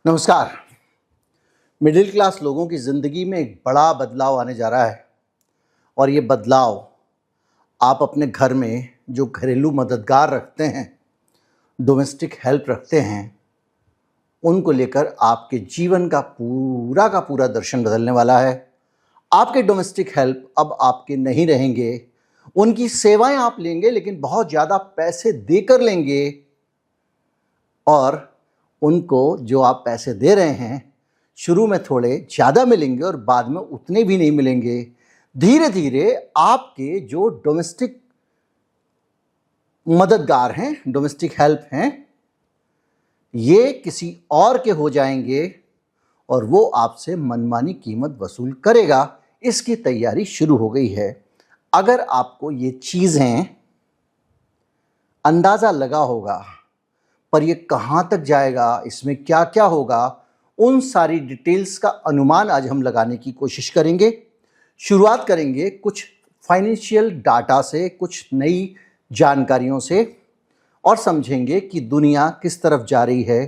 नमस्कार। Middle class लोगों की ज़िंदगी में एक बड़ा बदलाव आने जा रहा है और ये बदलाव आप अपने घर में जो घरेलू मददगार रखते हैं, डोमेस्टिक हेल्प रखते हैं, उनको लेकर आपके जीवन का पूरा दर्शन बदलने वाला है। आपके डोमेस्टिक हेल्प अब आपके नहीं रहेंगे, उनकी सेवाएं आप लेंगे लेकिन बहुत ज़्यादा पैसे देकर लेंगे और उनको जो आप पैसे दे रहे हैं शुरू में थोड़े ज़्यादा मिलेंगे और बाद में उतने भी नहीं मिलेंगे। धीरे धीरे आपके जो डोमेस्टिक मददगार हैं, डोमेस्टिक हेल्प हैं, ये किसी और के हो जाएंगे और वो आपसे मनमानी कीमत वसूल करेगा। इसकी तैयारी शुरू हो गई है। अगर आपको ये चीज़ें अंदाज़ा लगा होगा, पर ये कहाँ तक जाएगा, इसमें क्या क्या होगा, उन सारी डिटेल्स का अनुमान आज हम लगाने की कोशिश करेंगे। शुरुआत करेंगे कुछ फाइनेंशियल डाटा से, कुछ नई जानकारियों से और समझेंगे कि दुनिया किस तरफ जा रही है।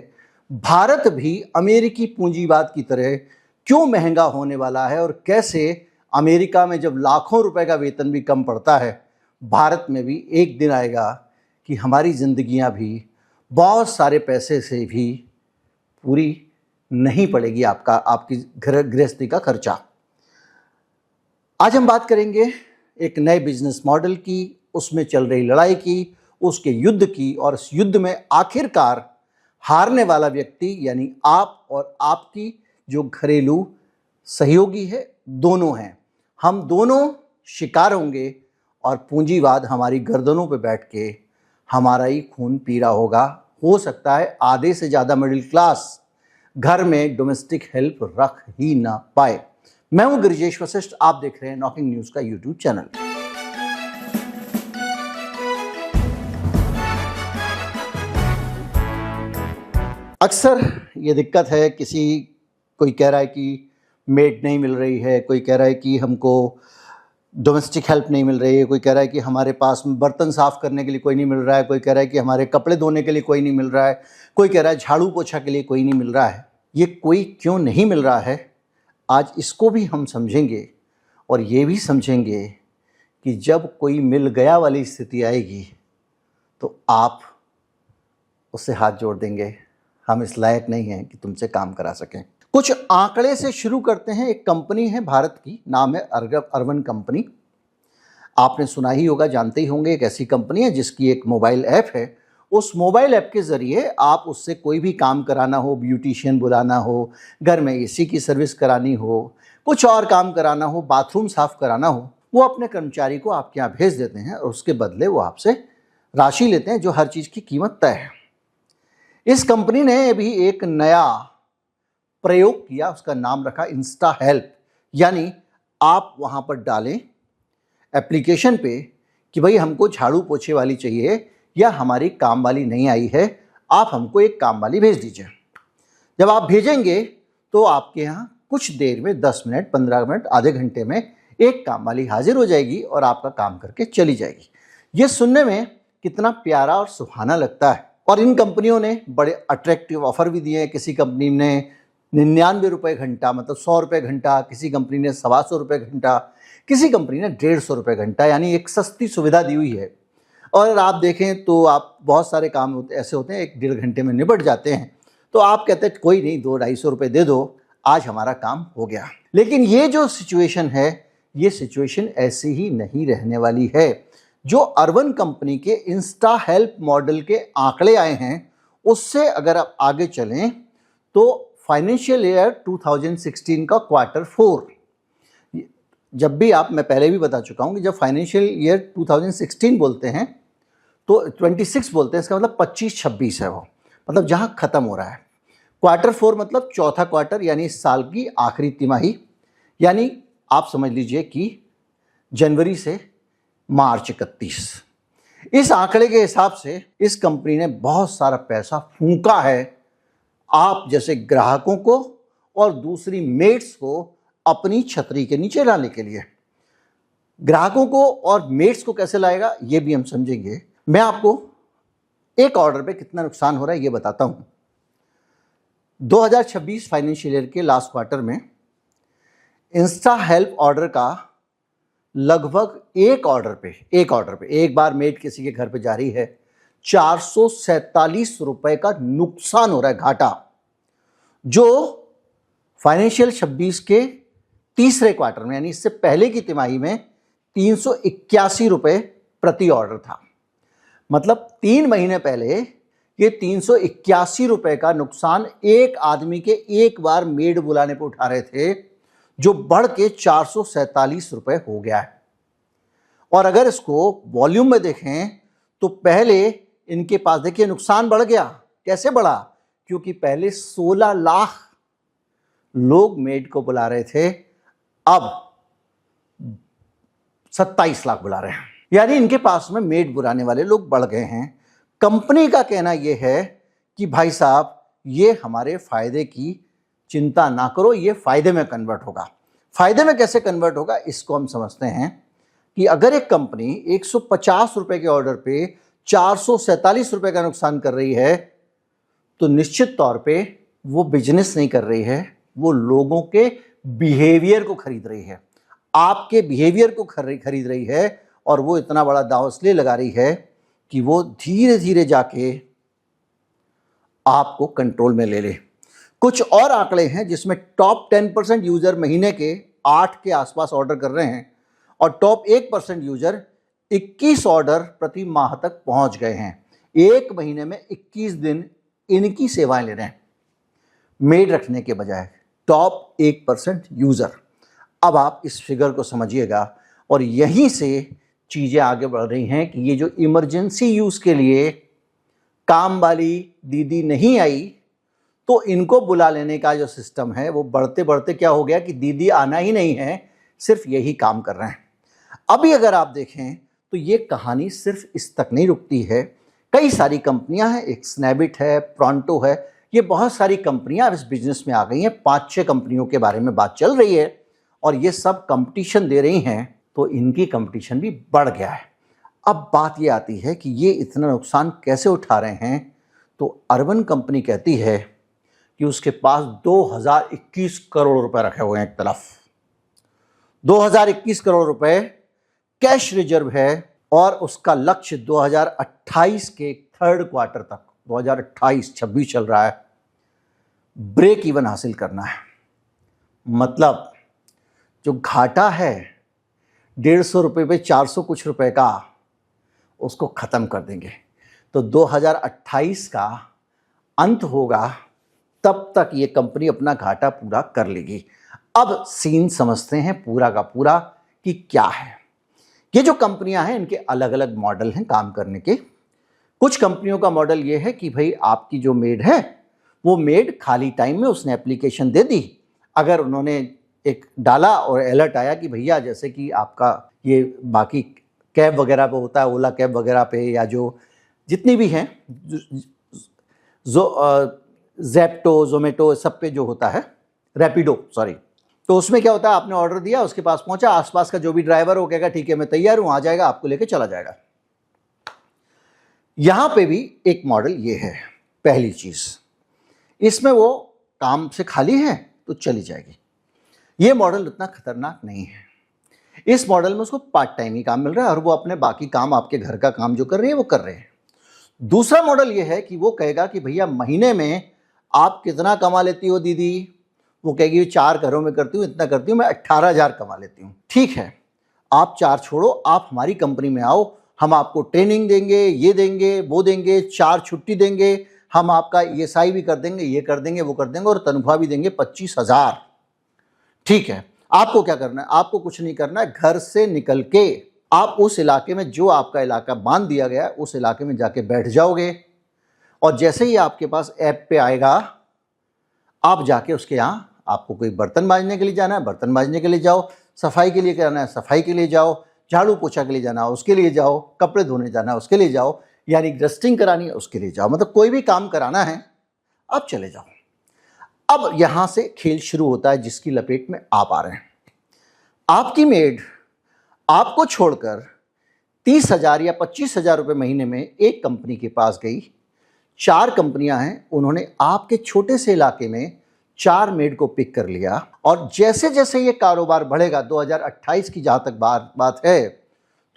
भारत भी अमेरिकी पूंजीवाद की तरह क्यों महंगा होने वाला है और कैसे अमेरिका में जब लाखों रुपए का वेतन भी कम पड़ता है, भारत में भी एक दिन आएगा कि हमारी ज़िंदगियां भी बहुत सारे पैसे से भी पूरी नहीं पड़ेगी आपकी गृहस्थी का खर्चा। आज हम बात करेंगे एक नए बिजनेस मॉडल की, उसमें चल रही लड़ाई की, उसके युद्ध की, और इस युद्ध में आखिरकार हारने वाला व्यक्ति यानी आप और आपकी जो घरेलू सहयोगी है, दोनों हैं। हम दोनों शिकार होंगे और पूंजीवाद हमारी गर्दनों पे बैठ के हमारा ही खून पी रहा होगा। हो सकता है आधे से ज़्यादा मिडिल क्लास घर में डोमेस्टिक हेल्प रख ही ना पाए। मैं हूं गिरिजेश वशिष्ठ, आप देख रहे हैं नॉकिंग न्यूज़ का यूट्यूब चैनल। अक्सर ये दिक्कत है, कोई कह रहा है कि मेड नहीं मिल रही है, कोई कह रहा है कि हमको डोमेस्टिक हेल्प नहीं मिल रही है, कोई कह रहा है कि हमारे पास बर्तन साफ़ करने के लिए कोई नहीं मिल रहा है, कोई कह रहा है कि हमारे कपड़े धोने के लिए कोई नहीं मिल रहा है, कोई कह रहा है झाड़ू पोछा के लिए कोई नहीं मिल रहा है। ये कोई क्यों नहीं मिल रहा है, आज इसको भी हम समझेंगे और ये भी समझेंगे कि जब कोई मिल गया वाली स्थिति आएगी तो आप उससे हाथ जोड़ देंगे, हम इस लायक नहीं हैं कि तुमसे काम करा सकें। कुछ आंकड़े से शुरू करते हैं। एक कंपनी है भारत की, नाम है अर्बन कंपनी। आपने सुना ही होगा, जानते ही होंगे। एक ऐसी कंपनी है जिसकी एक मोबाइल ऐप है। उस मोबाइल ऐप के ज़रिए आप उससे कोई भी काम कराना हो, ब्यूटिशियन बुलाना हो, घर में एसी की सर्विस करानी हो, कुछ और काम कराना हो, बाथरूम साफ़ कराना हो, वो अपने कर्मचारी को आपके यहाँ भेज देते हैं और उसके बदले वो आपसे राशि लेते हैं, जो हर चीज़ की कीमत तय है। इस कंपनी ने अभी एक नया प्रयोग किया, उसका नाम रखा इंस्टा हेल्प। यानी आप वहाँ पर डालें एप्लीकेशन पे कि भाई हमको झाड़ू पोछे वाली चाहिए या हमारी काम वाली नहीं आई है, आप हमको एक काम वाली भेज दीजिए। जब आप भेजेंगे तो आपके यहाँ कुछ देर में, 10 मिनट, 15 मिनट, आधे घंटे में एक काम वाली हाजिर हो जाएगी और आपका काम करके चली जाएगी। ये सुनने में कितना प्यारा और सुहाना लगता है। और इन कंपनियों ने बड़े अट्रैक्टिव ऑफर भी दिए हैं। किसी कंपनी ने 99 रुपये घंटा, मतलब 100 रुपये घंटा, किसी कंपनी ने 125 रुपये घंटा, किसी कंपनी ने 150 रुपये घंटा, यानी एक सस्ती सुविधा दी हुई है। और आप देखें तो आप बहुत सारे काम ऐसे होते हैं 1-1.5 घंटे में निपट जाते हैं, तो आप कहते हैं कोई नहीं, 200-250 रुपये दे दो, आज हमारा काम हो गया। लेकिन ये जो सिचुएशन है, ये सिचुएशन ऐसी ही नहीं रहने वाली है। जो अर्बन कंपनी के इंस्टा हेल्प मॉडल के आंकड़े आए हैं, उससे अगर आप आगे चलें तो फाइनेंशियल ईयर 2016 का क्वार्टर 4, जब भी मैं पहले भी बता चुका हूं कि जब फाइनेंशियल ईयर 2016 बोलते हैं तो 26 बोलते हैं, इसका मतलब 25-26 है वो, मतलब जहां ख़त्म हो रहा है। क्वार्टर 4 मतलब चौथा क्वार्टर, यानी इस साल की आखिरी तिमाही, यानी आप समझ लीजिए कि जनवरी से मार्च 31। इस आंकड़े के हिसाब से इस कंपनी ने बहुत सारा पैसा फूंका है आप जैसे ग्राहकों को और दूसरी मेट्स को अपनी छतरी के नीचे लाने के लिए। ग्राहकों को और मेट्स को कैसे लाएगा ये भी हम समझेंगे। मैं आपको एक ऑर्डर पे कितना नुकसान हो रहा है ये बताता हूं। 2026 फाइनेंशियल ईयर के लास्ट क्वार्टर में इंस्टा हेल्प ऑर्डर का लगभग एक ऑर्डर पे एक बार मेड किसी के घर पे जा रही है, 447 रुपए का नुकसान हो रहा है, घाटा, जो फाइनेंशियल 26 के तीसरे क्वार्टर में यानी इससे पहले की तिमाही में 381 रुपए प्रति ऑर्डर था। मतलब 3 महीने पहले ये 381 रुपए का नुकसान एक आदमी के एक बार मेड बुलाने पर उठा रहे थे, जो बढ़ के 447 रुपए हो गया है। और अगर इसको वॉल्यूम में देखें तो पहले इनके पास देखिए नुकसान बढ़ गया। कैसे बढ़ा? क्योंकि पहले 16 लाख लोग मेड को बुला रहे थे, अब 27 लाख बुला रहे हैं, यानी इनके पास में मेड बुलाने वाले लोग बढ़ गए हैं। कंपनी का कहना यह है कि भाई साहब ये हमारे फायदे की चिंता ना करो, ये फायदे में कन्वर्ट होगा। फायदे में कैसे कन्वर्ट होगा इसको हम समझते हैं कि अगर एक कंपनी 150 रुपए के ऑर्डर पे 447 रुपए का नुकसान कर रही है, तो निश्चित तौर पे वो बिजनेस नहीं कर रही है, वो लोगों के बिहेवियर को खरीद रही है, आपके बिहेवियर को खरीद रही है। और वो इतना बड़ा दांव इसलिए लगा रही है कि वो धीरे धीरे जाके आपको कंट्रोल में ले ले। कुछ और आंकड़े हैं जिसमें टॉप 10% यूजर महीने के 8 के आसपास ऑर्डर कर रहे हैं और टॉप 1% यूजर 21 ऑर्डर प्रति माह तक पहुंच गए हैं। एक महीने में 21 दिन इनकी सेवाएं ले रहे हैं मेड रखने के बजाय, टॉप 1% यूजर। अब आप इस फिगर को समझिएगा और यहीं से चीज़ें आगे बढ़ रही हैं कि ये जो इमरजेंसी यूज़ के लिए काम वाली दीदी नहीं आई, तो इनको बुला लेने का जो सिस्टम है वो बढ़ते बढ़ते क्या हो गया कि दीदी आना ही नहीं है, सिर्फ यही काम कर रहे हैं। अभी अगर आप देखें तो ये कहानी सिर्फ इस तक नहीं रुकती है। कई सारी कंपनियां हैं, एक स्नैबिट है, प्रॉन्टो है, ये बहुत सारी कंपनियां इस बिजनेस में आ गई हैं। 5-6 कंपनियों के बारे में बात चल रही है और ये सब कंपटीशन दे रही हैं, तो इनकी कंपटीशन भी बढ़ गया है। अब बात ये आती है कि ये इतना नुकसान कैसे उठा रहे हैं, तो अर्बन कंपनी कहती है कि उसके पास 2021 करोड़ रुपए रखे हुए हैं। एक तरफ 2021 करोड़ रुपए कैश रिजर्व है और उसका लक्ष्य 2028 के थर्ड क्वार्टर तक, 2028-26 चल रहा है, ब्रेक इवन हासिल करना है। मतलब जो घाटा है 150 रुपये पे 400 कुछ रुपए का, उसको ख़त्म कर देंगे। तो 2028 का अंत होगा, तब तक ये कंपनी अपना घाटा पूरा कर लेगी। अब सीन समझते हैं पूरा का पूरा कि क्या है। ये जो कंपनियां हैं इनके अलग अलग मॉडल हैं काम करने के। कुछ कंपनियों का मॉडल ये है कि भाई आपकी जो मेड है वो मेड खाली टाइम में उसने एप्लीकेशन दे दी, अगर उन्होंने एक डाला और अलर्ट आया कि भैया जैसे कि आपका ये बाकी कैब वगैरह पे होता है, ओला कैब वगैरह पे या जो जितनी भी हैं ज़ेप्टो, ज़ोमैटो, सब पे जो होता है, रैपिडो सॉरी, तो उसमें क्या होता है आपने ऑर्डर दिया, उसके पास पहुंचा, आसपास का जो भी ड्राइवर हो कहेगा ठीक है मैं तैयार हूं, आ जाएगा, आपको लेके चला जाएगा। यहां पे भी एक मॉडल ये है। पहली चीज इसमें वो काम से खाली है तो चली जाएगी। ये मॉडल उतना खतरनाक नहीं है। इस मॉडल में उसको पार्ट टाइम ही काम मिल रहा है और वो अपने बाकी काम, आपके घर का काम जो कर रही है वो कर रहे हैं। दूसरा मॉडल ये है कि वो कहेगा कि भैया महीने में आप कितना कमा लेती हो दीदी? वो कहेगी 4 घरों में करती हूँ, इतना करती हूँ, मैं 18,000 कमा लेती हूँ। ठीक है, आप 4 छोड़ो, आप हमारी कंपनी में आओ, हम आपको ट्रेनिंग देंगे, ये देंगे, वो देंगे, 4 छुट्टी देंगे, हम आपका ESI भी कर देंगे, ये कर देंगे, वो कर देंगे और तनख्वाह भी देंगे 25,000। ठीक है, आपको क्या करना है? आपको कुछ नहीं करना है, घर से निकल के आप उस इलाके में, जो आपका इलाका बांध दिया गया है, उस इलाके में जाके बैठ जाओगे और जैसे ही आपके पास ऐप पे आएगा, आप जाके उसके यहाँ, आपको कोई बर्तन मांजने के लिए जाना है, बर्तन मांजने के लिए जाओ, सफाई के लिए जाना है, सफाई के लिए जाओ, झाड़ू पोछा के लिए जाना है, उसके लिए जाओ, कपड़े धोने जाना है, उसके लिए जाओ, यानी डस्टिंग करानी है, उसके लिए जाओ। मतलब कोई भी काम कराना है, आप चले जाओ। अब यहाँ से खेल शुरू होता है जिसकी लपेट में आप आ रहे हैं। आपकी मेड आपको छोड़कर 30,000 या 25,000 रुपये महीने में एक कंपनी के पास गई, 4 कंपनियां हैं, उन्होंने आपके छोटे से इलाके में 4 मेड को पिक कर लिया और जैसे जैसे ये कारोबार बढ़ेगा 2028 की जहाँ तक बात है,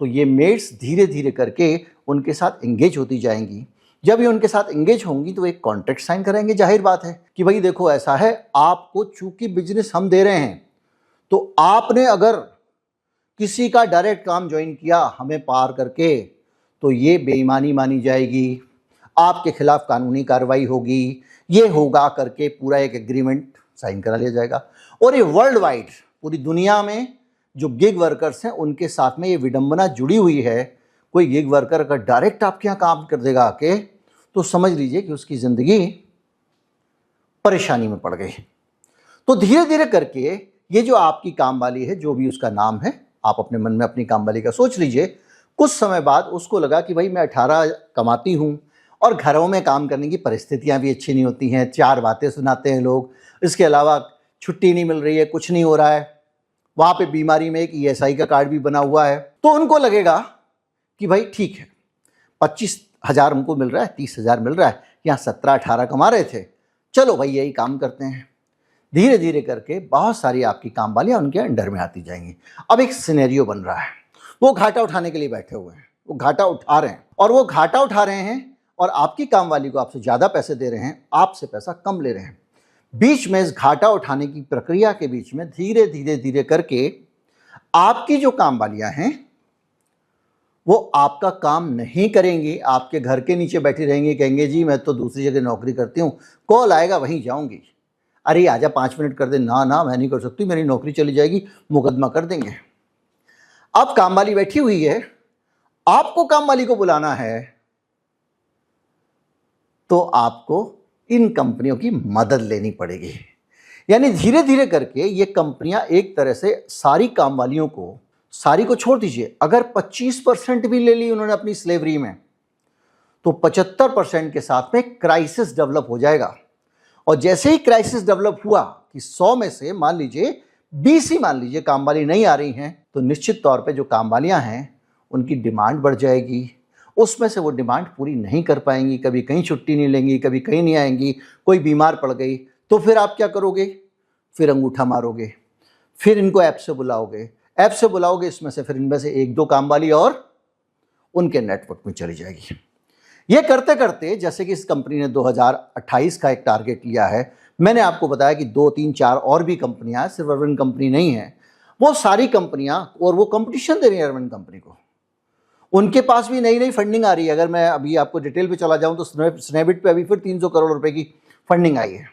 तो ये मेड्स धीरे धीरे करके उनके साथ एंगेज होती जाएंगी। जब ये उनके साथ एंगेज होंगी तो एक कॉन्ट्रैक्ट साइन करेंगे। जाहिर बात है कि भाई देखो ऐसा है, आपको चूंकि बिजनेस हम दे रहे हैं, तो आपने अगर किसी का डायरेक्ट काम ज्वाइन किया हमें पार करके, तो ये बेईमानी मानी जाएगी, आपके खिलाफ कानूनी कार्रवाई होगी, ये होगा करके पूरा एक एग्रीमेंट साइन करा लिया जाएगा। और ये वर्ल्ड वाइड पूरी दुनिया में जो गिग वर्कर्स हैं उनके साथ में ये विडंबना जुड़ी हुई है। कोई गिग वर्कर अगर डायरेक्ट आपके यहाँ काम कर देगा आके, तो समझ लीजिए कि उसकी ज़िंदगी परेशानी में पड़ गई। तो धीरे धीरे करके ये जो आपकी कामवाली है, जो भी उसका नाम है, आप अपने मन में अपनी कामवाली का सोच लीजिए। कुछ समय बाद उसको लगा कि भाई मैं 18 कमाती हूँ और घरों में काम करने की परिस्थितियाँ भी अच्छी नहीं होती हैं, 4 बातें सुनाते हैं लोग, इसके अलावा छुट्टी नहीं मिल रही है, कुछ नहीं हो रहा है, वहाँ पे बीमारी में एक ESI का कार्ड भी बना हुआ है। तो उनको लगेगा कि भाई ठीक है, 25,000 हमको मिल रहा है, 30,000 मिल रहा है, यहाँ 17-18 कमा रहे थे, चलो भाई यही काम करते हैं। धीरे धीरे करके बहुत सारी आपकी कामवालियाँ उनके अंडर में आती जाएंगी। अब एक सिनेरियो बन रहा है, वो घाटा उठाने के लिए बैठे हुए हैं, वो घाटा उठा रहे हैं, और वो घाटा उठा रहे हैं और आपकी कामवाली को आपसे ज़्यादा पैसे दे रहे हैं, आपसे पैसा कम ले रहे हैं। बीच में इस घाटा उठाने की प्रक्रिया के बीच में धीरे धीरे धीरे करके आपकी जो कामवालियाँ हैं वो आपका काम नहीं करेंगी, आपके घर के नीचे बैठी रहेंगी, कहेंगे जी मैं तो दूसरी जगह नौकरी करती हूँ, कॉल आएगा वहीं जाऊँगी, अरे आजा 5 मिनट कर दे, ना ना मैं नहीं कर सकती, मेरी नौकरी चली जाएगी, मुकदमा कर देंगे। अब कामवाली बैठी हुई है, आपको कामवाली को बुलाना है, तो आपको इन कंपनियों की मदद लेनी पड़ेगी। यानी धीरे धीरे करके ये कंपनियां एक तरह से सारी कामवालियों को, सारी को छोड़ दीजिए, अगर 25% भी ले ली उन्होंने अपनी स्लेवरी में, तो 75% के साथ में क्राइसिस डेवलप हो जाएगा। और जैसे ही क्राइसिस डेवलप हुआ कि 100 में से मान लीजिए 20 ही मान लीजिए कामवाली नहीं आ रही हैं, तो निश्चित तौर पे जो कामवालियां हैं उनकी डिमांड बढ़ जाएगी, उसमें से वो डिमांड पूरी नहीं कर पाएंगी, कभी कहीं छुट्टी नहीं लेंगी, कभी कहीं नहीं आएंगी, कोई बीमार पड़ गई, तो फिर आप क्या करोगे? फिर अंगूठा मारोगे, फिर इनको ऐप से बुलाओगे, ऐप से बुलाओगे, इसमें से फिर इनमें से 1-2 कामवाली और उनके नेटवर्क में चली जाएगी। ये करते करते जैसे कि इस कंपनी ने 2028 का एक टारगेट लिया है, मैंने आपको बताया कि 2, 3, 4 और भी कंपनियां, सिर्फ अरविंद कंपनी नहीं है, वो सारी कंपनियां, और वो कंपटीशन दे रही है अरविंद कंपनी को, उनके पास भी नई नई फंडिंग आ रही है। अगर मैं अभी आपको डिटेल पे चला जाऊं तो स्नैपडील पे अभी फिर 300 करोड़ रुपए की फंडिंग आई है।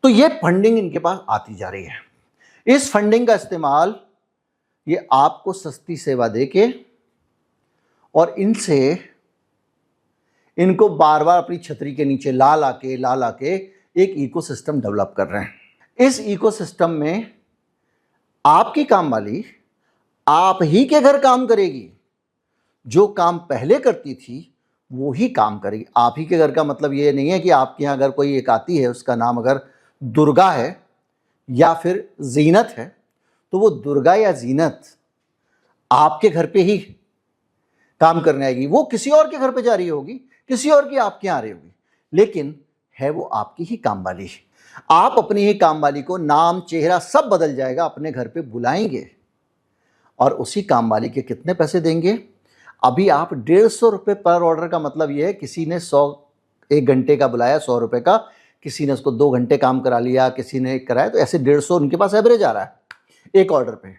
तो ये फंडिंग इनके पास आती जा रही है। इस फंडिंग का इस्तेमाल ये आपको सस्ती सेवा देके और इनको बार बार अपनी छतरी के नीचे ला लाके एक इकोसिस्टम डेवलप कर रहे हैं। इस इकोसिस्टम में आपकी कामवाली आप ही के घर काम करेगी, जो काम पहले करती थी वो ही काम करेगी। आप ही के घर का मतलब ये नहीं है कि आपके यहाँ अगर कोई एक आती है, उसका नाम अगर दुर्गा है या फिर जीनत है, तो वो दुर्गा या जीनत आपके घर पे ही काम करने आएगी। वो किसी और के घर पे जा रही होगी, किसी और की आपके यहाँ आ रही होगी, लेकिन है वो आपकी ही कामवाली। आप अपनी ही कामवाली को नाम, चेहरा सब बदल जाएगा, अपने घर पे बुलाएंगे और उसी कामवाली के कितने पैसे देंगे? अभी आप 150 रुपये पर ऑर्डर का मतलब ये है, किसी ने 1 घंटे का बुलाया 100 रुपये का, किसी ने उसको 2 घंटे काम करा लिया, किसी ने कराया, तो ऐसे 150 उनके पास एवरेज आ रहा है एक ऑर्डर पे।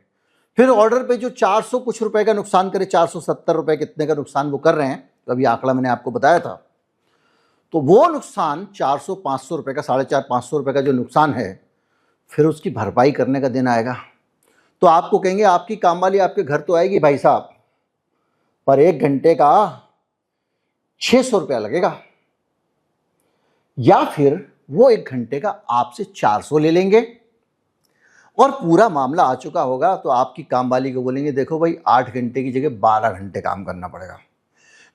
फिर ऑर्डर पे जो 400 कुछ रुपए का नुकसान करे, 470 रुपये कितने का नुकसान वो कर रहे हैं, तो अभी आंकड़ा मैंने आपको बताया था, तो वो नुकसान 400-500 रुपये का, 450-500 रुपये का जो नुकसान है, फिर उसकी भरपाई करने का दिन आएगा। तो आपको कहेंगे आपकी कामवाली आपके घर तो आएगी भाई साहब, पर 1 घंटे का 600 रुपया लगेगा, या फिर वो 1 घंटे का आपसे 400 ले लेंगे। और पूरा मामला आ चुका होगा तो आपकी कामवाली को बोलेंगे देखो भाई 8 घंटे की जगह 12 घंटे काम करना पड़ेगा।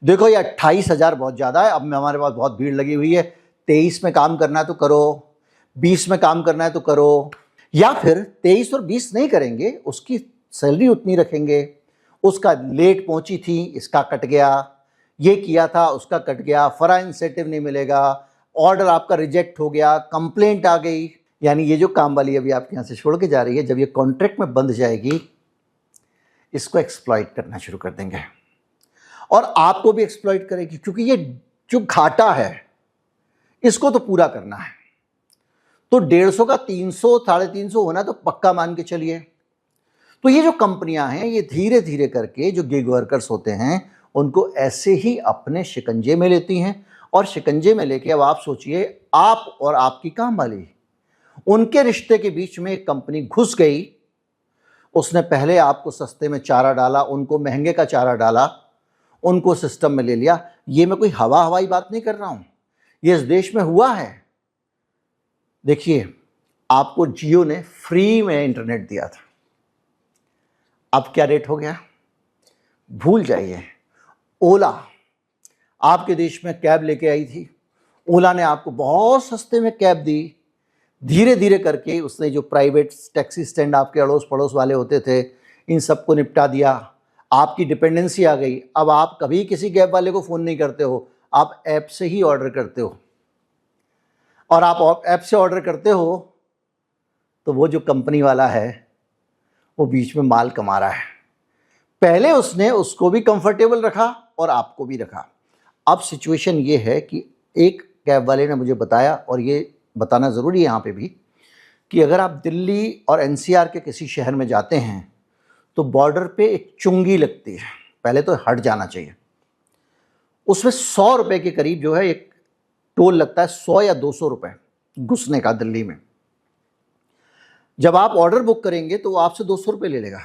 देखो ये 28,000 बहुत ज़्यादा है, अब हमारे पास बहुत भीड़ लगी हुई है, 23 में काम करना है तो करो, 20 में काम करना है तो करो, या फिर 23 और 20 नहीं करेंगे, उसकी सैलरी उतनी रखेंगे, उसका लेट पहुंची थी इसका कट गया, ये किया था उसका कट गया, फरा इंसेंटिव नहीं मिलेगा, ऑर्डर आपका रिजेक्ट हो गया, कंप्लेंट आ गई। यानी ये जो काम वाली अभी आपके यहाँ से छोड़ के जा रही है, जब ये कॉन्ट्रैक्ट में बंध जाएगी, इसको एक्सप्लॉइट करना शुरू कर देंगे और आपको भी एक्सप्लॉइट करेगी, क्योंकि ये जो घाटा है इसको तो पूरा करना है। तो 150 का 300 350 होना तो पक्का मान के चलिए। तो ये जो कंपनियां हैं ये धीरे धीरे करके जो गिग वर्कर्स होते हैं उनको ऐसे ही अपने शिकंजे में लेती हैं, और शिकंजे में लेके अब आप सोचिए, आप और आपकी काम वाली, उनके रिश्ते के बीच में एक कंपनी घुस गई। उसने पहले आपको सस्ते में चारा डाला, उनको महंगे का चारा डाला, उनको सिस्टम में ले लिया। ये मैं कोई हवाई बात नहीं कर रहा हूं, ये इस देश में हुआ है। देखिए, आपको जियो ने फ्री में इंटरनेट दिया था, अब क्या रेट हो गया भूल जाइए। ओला आपके देश में कैब लेके आई थी, ओला ने आपको बहुत सस्ते में कैब दी। धीरे धीरे करके उसने जो प्राइवेट टैक्सी स्टैंड आपके अड़ोस पड़ोस वाले होते थे, इन सबको निपटा दिया। आपकी डिपेंडेंसी आ गई। अब आप कभी किसी कैब वाले को फ़ोन नहीं करते हो, आप ऐप से ही ऑर्डर करते हो। और आप ऐप से ऑर्डर करते हो तो वो जो कंपनी वाला है वो बीच में माल कमा रहा है। पहले उसने उसको भी कंफर्टेबल रखा और आपको भी रखा। अब सिचुएशन ये है कि एक कैब वाले ने मुझे बताया, और ये बताना ज़रूरी है यहाँ पे भी, कि अगर आप दिल्ली और एनसीआर के किसी शहर में जाते हैं तो बॉर्डर पे एक चुंगी लगती है, पहले तो हट जाना चाहिए। उसमें 100 रुपये के करीब जो है एक टोल लगता है, 100 या 200 रुपये घुसने का दिल्ली में। जब आप ऑर्डर बुक करेंगे तो वो आपसे 200 रुपये ले लेगा,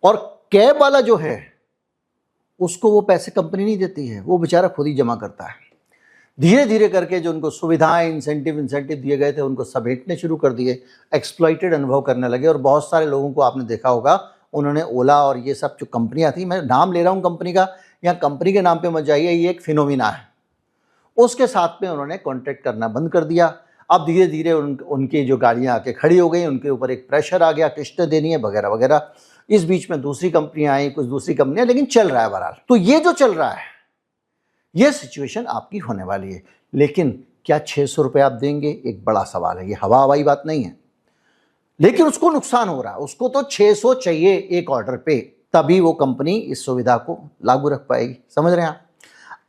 और कैब वाला जो है उसको वो पैसे कंपनी नहीं देती है, वो बेचारा खुद ही जमा करता है। धीरे धीरे करके जो उनको सुविधाएं इंसेंटिव दिए गए थे उनको समेटने शुरू कर दिए, एक्सप्लॉइटेड अनुभव करने लगे। और बहुत सारे लोगों को आपने देखा होगा, उन्होंने ओला और ये सब जो कंपनियां थी, मैं नाम ले रहा हूँ कंपनी का, यहाँ कंपनी के नाम पे मत जाइए, ये एक फिनोमिना है, उसके साथ में उन्होंने कॉन्ट्रैक्ट करना बंद कर दिया। अब धीरे धीरे उनकी जो गाड़ियाँ आके खड़ी हो गई, उनके ऊपर एक प्रेशर आ गया, किस्तें देनी है वगैरह वगैरह। इस बीच में दूसरी कंपनियां आई, कुछ दूसरी कंपनियां, लेकिन चल रहा है बहरहाल। तो ये जो चल रहा है, ये सिचुएशन आपकी होने वाली है। लेकिन क्या 600 रुपये आप देंगे, एक बड़ा सवाल है। ये हवाई बात नहीं है, लेकिन उसको नुकसान हो रहा है। उसको तो 600 चाहिए एक ऑर्डर पे, तभी वो कंपनी इस सुविधा को लागू रख पाएगी। समझ रहे हैं आप?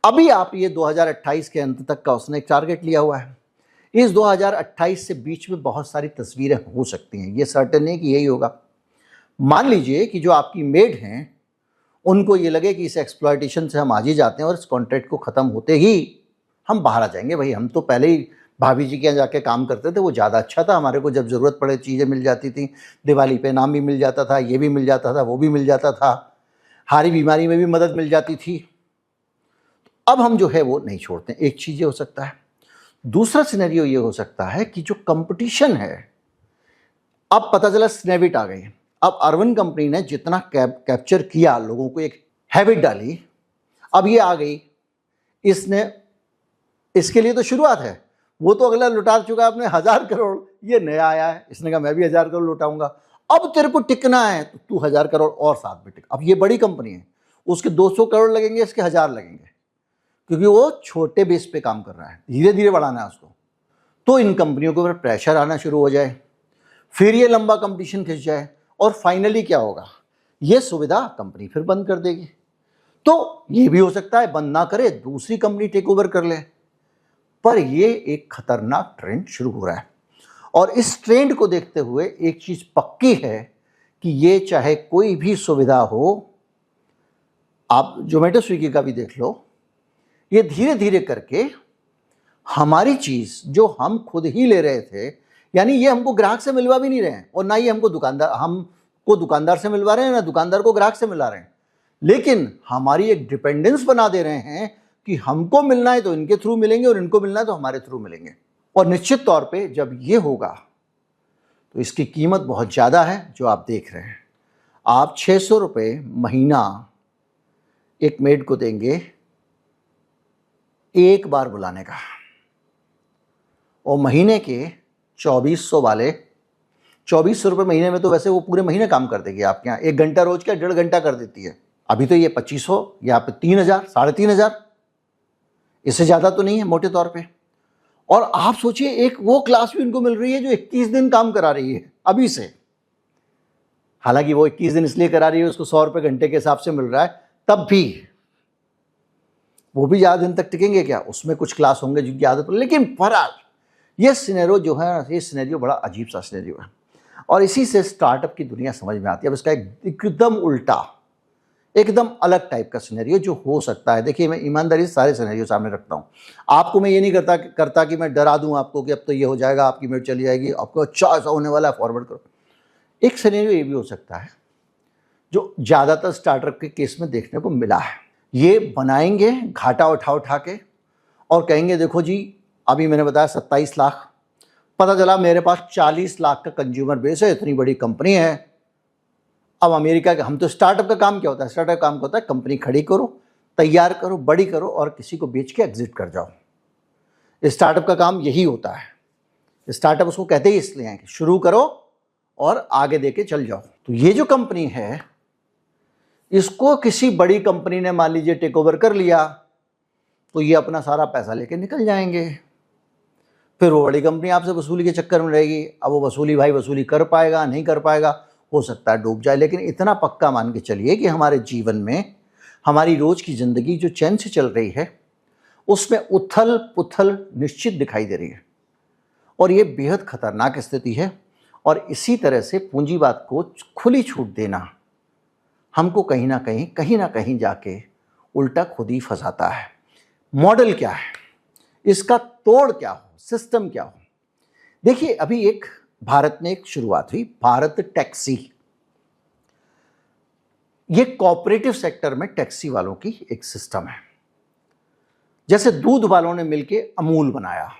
अभी आप ये 2028 के अंत तक का उसने एक टारगेट लिया हुआ है। इस 2028 से बीच में बहुत सारी तस्वीरें हो सकती हैं, ये सर्टेन नहीं कि यही होगा। मान लीजिए कि जो आपकी मेड हैं उनको ये लगे कि इस एक्सप्लॉयटेशन से हम आज ही जाते हैं और इस कॉन्ट्रैक्ट को ख़त्म होते ही हम बाहर आ जाएंगे। भाई, हम तो पहले ही भाभी जी के यहाँ जाके काम करते थे, वो ज़्यादा अच्छा था, हमारे को जब ज़रूरत पड़े चीज़ें मिल जाती थी, दिवाली पे इनाम भी मिल जाता था, ये भी मिल जाता था, वो भी मिल जाता था, हारी बीमारी में भी मदद मिल जाती थी। अब हम जो है वो नहीं छोड़ते। एक चीज़ ये हो सकता है। दूसरा सिनेरियो ये हो सकता है कि जो कंपटीशन है, अब पता चला स्नैविट आ गई। अब अर्बन कंपनी ने जितना कैप्चर किया, लोगों को एक हैबिट डाली, अब ये आ गई, इसने, इसके लिए तो शुरुआत है, वो तो अगला लुटा चुका है अपने 1000 करोड़, ये नया आया है, इसने कहा मैं भी 1000 करोड़ लुटाऊंगा। अब तेरे को टिकना है तो तू 1000 करोड़ और साथ में टिक। अब ये बड़ी कंपनी है, उसके 200 करोड़ लगेंगे, इसके 1000 लगेंगे, क्योंकि वो छोटे बेस पे काम कर रहा है, धीरे धीरे बढ़ाना है उसको। तो इन कंपनियों के ऊपर प्रेशर आना शुरू हो जाए, फिर ये लंबा कंपटीशन खिंच जाए, और फाइनली क्या होगा, ये सुविधा कंपनी फिर बंद कर देगी। तो ये भी हो सकता है बंद ना करे, दूसरी कंपनी टेक ओवर कर ले। पर ये एक खतरनाक ट्रेंड शुरू हो रहा है, और इस ट्रेंड को देखते हुए एक चीज पक्की है कि ये चाहे कोई भी सुविधा हो, आप जोमेटो स्विगी का भी देख लो, ये धीरे धीरे करके हमारी चीज जो हम खुद ही ले रहे थे, यानी ये हमको ग्राहक से मिलवा भी नहीं रहे हैं, और ना ही हमको दुकानदार से मिलवा रहे हैं, ना दुकानदार को ग्राहक से मिला रहे हैं, लेकिन हमारी एक डिपेंडेंस बना दे रहे हैं कि हमको मिलना है तो इनके थ्रू मिलेंगे, और इनको मिलना है तो हमारे थ्रू मिलेंगे। और निश्चित तौर पे जब ये होगा तो इसकी कीमत बहुत ज़्यादा है, जो आप देख रहे हैं। आप 600 रुपये महीना एक मेड को देंगे एक बार बुलाने का, और महीने के 2400 वाले, 2400 रुपये महीने में तो वैसे वो पूरे महीने काम कर देगी आपके यहाँ। 1 घंटा रोज का 1.5 घंटा कर देती है अभी तो ये 2500 या 3000, 3500, इससे ज़्यादा तो नहीं है मोटे तौर पे। और आप सोचिए एक वो क्लास भी उनको मिल रही है जो 21 दिन काम करा रही है अभी से। हालांकि वो 21 दिन इसलिए करा रही है, उसको 100 रुपये घंटे के हिसाब से मिल रहा है, तब भी वो भी ज़्यादा दिन तक टिकेंगे क्या? उसमें कुछ क्लास होंगे जिनकी आदत हो, लेकिन बहरहाल ये सिनेरियो जो है, ये सिनेरियो बड़ा अजीब सा सिनेरियो है। और इसी से स्टार्टअप की दुनिया समझ में आती है। अब इसका एकदम उल्टा, एकदम अलग टाइप का सिनेरियो जो हो सकता है। देखिए, मैं ईमानदारी से सारे सिनेरियो सामने रखता हूँ। आपको मैं ये नहीं करता कि मैं डरा दूँ आपको कि अब तो ये हो जाएगा, आपकी मेट चली जाएगी, आपको अच्छा ऐसा होने वाला है, फॉरवर्ड करो। एक सिनेरियो ये भी हो सकता है जो ज़्यादातर स्टार्टअप के केस में देखने को मिला है। ये बनाएंगे घाटा उठा के और कहेंगे देखो जी, अभी मैंने बताया 27 लाख, पता चला मेरे पास 40 लाख का कंज्यूमर बेस है, इतनी बड़ी कंपनी है। अब अमेरिका का, हम तो स्टार्टअप का काम क्या होता है? स्टार्टअप काम होता है कंपनी खड़ी करो, तैयार करो, बड़ी करो और किसी को बेच के एग्जिट कर जाओ। स्टार्टअप का काम यही होता है। स्टार्टअप उसको कहते ही इसलिए हैं कि शुरू करो और आगे देके चल जाओ। तो ये जो कंपनी है, इसको किसी बड़ी कंपनी ने मान लीजिए टेक ओवर कर लिया, तो ये अपना सारा पैसा लेके निकल जाएंगे। फिर वो बड़ी कंपनी आपसे वसूली के चक्कर में रहेगी। अब वो वसूली कर पाएगा, नहीं कर पाएगा, हो सकता है डूब जाए। लेकिन इतना पक्का मान के चलिए कि हमारे जीवन में, हमारी रोज की जिंदगी जो चैन से चल रही है, उसमें उथल पुथल निश्चित दिखाई दे रही है और ये बेहद खतरनाक स्थिति है। और इसी तरह से पूंजीवाद को खुली छूट देना हमको कहीं ना कहीं जाके उल्टा खुद ही फंसाता है। मॉडल क्या है इसका, तोड़ क्या हो, सिस्टम क्या हो? देखिए, अभी एक भारत में एक शुरुआत हुई, भारत टैक्सी। ये कोऑपरेटिव सेक्टर में टैक्सी वालों की एक सिस्टम है। जैसे दूध वालों ने मिलके अमूल बनाया।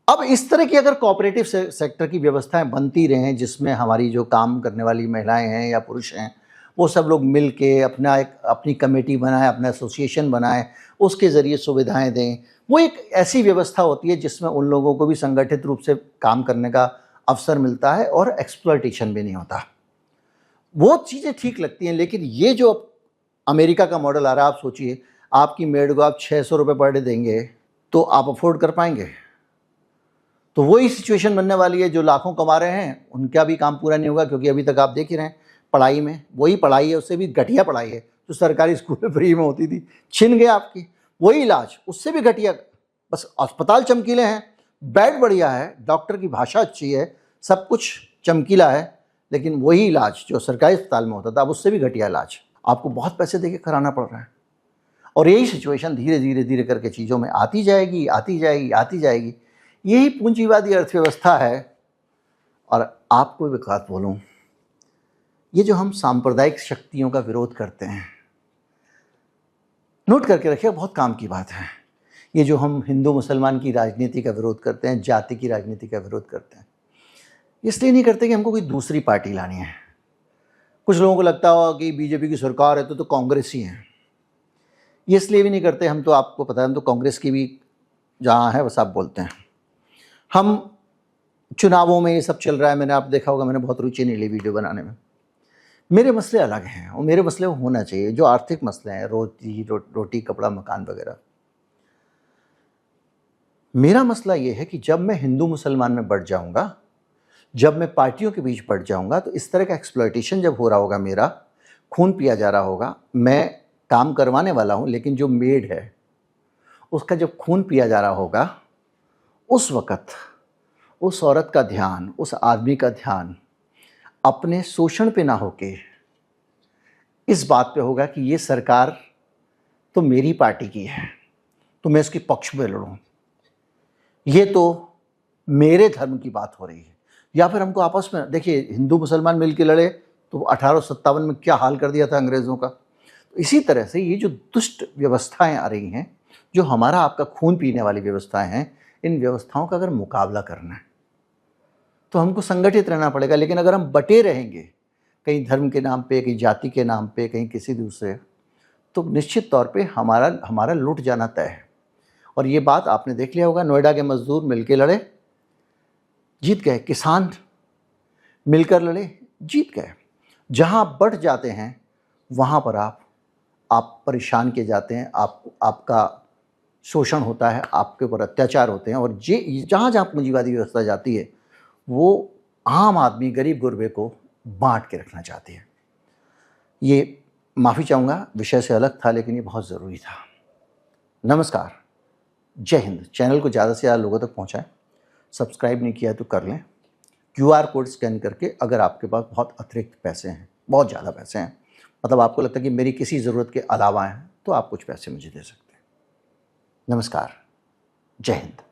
अब इस तरह की अगर कोऑपरेटिव सेक्टर की व्यवस्थाएं बनती रहें, जिसमें हमारी जो काम करने वाली महिलाएं हैं या पुरुष हैं, वो सब लोग मिल के अपनी कमेटी बनाएं, अपना एसोसिएशन बनाएं, उसके ज़रिए सुविधाएं दें, वो एक ऐसी व्यवस्था होती है जिसमें उन लोगों को भी संगठित रूप से काम करने का अवसर मिलता है और एक्सप्लॉयटेशन भी नहीं होता। वो चीज़ें ठीक लगती हैं। लेकिन ये जो अमेरिका का मॉडल आ रहा है, आप सोचिए, आपकी मेड को आप 600 रुपये पर डे देंगे तो आप अफोर्ड कर पाएंगे? तो वही सिचुएशन बनने वाली है। जो लाखों कमा रहे हैं उनका भी काम पूरा नहीं होगा, क्योंकि अभी तक आप देख ही रहे हैं, पढ़ाई में वही पढ़ाई है, उससे भी घटिया पढ़ाई है जो सरकारी स्कूल में फ्री में होती थी, छिन गया आपकी। वही इलाज, उससे भी घटिया, बस अस्पताल चमकीले हैं, बेड बढ़िया है, डॉक्टर की भाषा अच्छी है, सब कुछ चमकीला है, लेकिन वही इलाज जो सरकारी अस्पताल में होता था, अब उससे भी घटिया इलाज आपको बहुत पैसे देके कराना पड़ रहा है। और यही सिचुएशन धीरे करके चीज़ों में आती जाएगी। यही पूंजीवादी अर्थव्यवस्था है। और आपको एक बात बोलूं, ये जो हम सांप्रदायिक शक्तियों का विरोध करते हैं, नोट करके रखिए, बहुत काम की बात है। ये जो हम हिंदू मुसलमान की राजनीति का विरोध करते हैं, जाति की राजनीति का विरोध करते हैं, इसलिए नहीं करते कि हमको कोई दूसरी पार्टी लानी है। कुछ लोगों को लगता होगा कि बीजेपी की सरकार है तो कांग्रेस ही है। ये इसलिए भी नहीं करते, हम तो, आपको पता है, हम तो कांग्रेस की भी जहाँ है बस आप बोलते हैं। हम चुनावों में ये सब चल रहा है, मैंने, आप देखा होगा, मैंने बहुत रुचि नहीं ली वीडियो बनाने में। मेरे मसले अलग हैं और मेरे मसले वो होना चाहिए जो आर्थिक मसले हैं, रोटी कपड़ा मकान वगैरह। मेरा मसला ये है कि जब मैं हिंदू मुसलमान में बढ़ जाऊंगा, जब मैं पार्टियों के बीच बढ़ जाऊंगा, तो इस तरह का एक्सप्लॉयटेशन जब हो रहा होगा, मेरा खून पिया जा रहा होगा, मैं काम करवाने वाला हूं लेकिन जो मेड है उसका जब खून पिया जा रहा होगा, उस वक़्त उस औरत का ध्यान, उस आदमी का ध्यान अपने शोषण पे ना होके इस बात पे होगा कि ये सरकार तो मेरी पार्टी की है, तो मैं इसके पक्ष में लड़ूं, ये तो मेरे धर्म की बात हो रही है। या फिर हमको आपस में, देखिए, हिंदू मुसलमान मिल के लड़े तो 1857 में क्या हाल कर दिया था अंग्रेज़ों का। तो इसी तरह से ये जो दुष्ट व्यवस्थाएं आ रही हैं, जो हमारा आपका खून पीने वाली व्यवस्थाएं हैं, इन व्यवस्थाओं का अगर मुकाबला करना है तो हमको संगठित रहना पड़ेगा। लेकिन अगर हम बटे रहेंगे कहीं धर्म के नाम पे, कहीं जाति के नाम पे, कहीं किसी दूसरे, तो निश्चित तौर पे हमारा लूट जाना तय है। और ये बात आपने देख लिया होगा, नोएडा के मजदूर मिलके लड़े, जीत गए। किसान मिलकर लड़े, जीत गए। जहाँ बढ़ जाते हैं वहाँ पर आप परेशान किए जाते हैं, आपका शोषण होता है, आपके ऊपर अत्याचार होते हैं, और जहाँ पूंजीवादी व्यवस्था जाती है वो आम आदमी, गरीब गुरबे को बांट के रखना चाहती है। ये माफ़ी चाहूँगा, विषय से अलग था, लेकिन ये बहुत ज़रूरी था। नमस्कार, जय हिंद। चैनल को ज़्यादा से ज़्यादा लोगों तक पहुँचाएं। सब्सक्राइब नहीं किया है तो कर लें। QR कोड स्कैन करके, अगर आपके पास बहुत अतिरिक्त पैसे हैं, बहुत ज़्यादा पैसे हैं, मतलब आपको लगता है कि मेरी किसी ज़रूरत के अलावा हैं, तो आप कुछ पैसे मुझे दे सकते हैं। नमस्कार, जय हिंद।